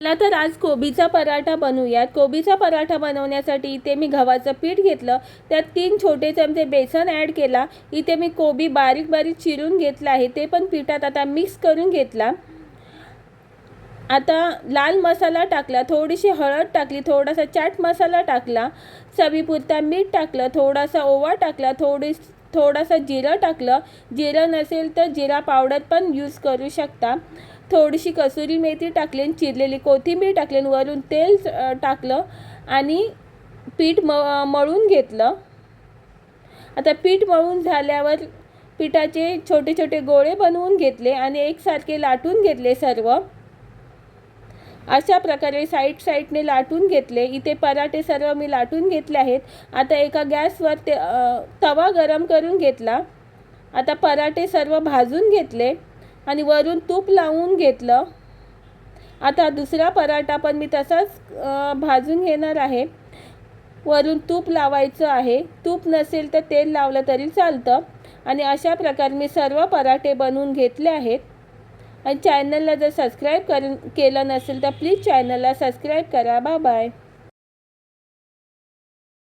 चला तर आज कोबीचा पराठा बनवूयात। कोबीचा पराठा बनवण्यासाठी इथे मी गव्हाचं पीठ घेतलं, त्यात 3 छोटे चमचे बेसन ॲड केला। इथे मी कोबी बारीक बारीक चिरून घेतला आहे, ते पण पिठात आता मिक्स करून घेतला। आता लाल मसाला टाकला, थोडीशी हळद टाकली, थोडासा चाट मसाला टाकला, चवीपुरता मीठ टाकलं, थोडासा ओवा टाकला, थोडासा जिरं टाकलं। जिरं नसेल तर जिरा पावडर पण यूज करू शकता। थोडीशी कसुरी मेथी टाकली, चिरलेली कोथिंबीर टाकली, वरून तेल टाकलं आणि पीठ मळून घेतलं। आता पीठ मळून झाल्यावर पिठाचे छोटे छोटे गोळे बनवून घेतले आणि एकसारखे लाटून घेतले सर्व। अशा प्रकारे साईडने लाटून घेतले। इथे पराठे सर्व मी लाटून घेतले आहेत। आता एका गॅसवर तवा गरम करून घेतला। आता पराठे सर्व भाजून घेतले आणि वरून तूप लावून घेतलं। आता दुसरा पराठा पण मी तसाच भाजून घेणार आहे। वरून तूप लावायचं आहे, तूप नसेल तर तेल लावलं तरी चालतं। आणि अशा प्रकारे मी सर्व पराठे बनवून घेतले आहेत। आणि चॅनलला जर सबस्क्राईब केलं नसेल तर प्लीज चॅनलला सबस्क्राईब करा। Bye bye.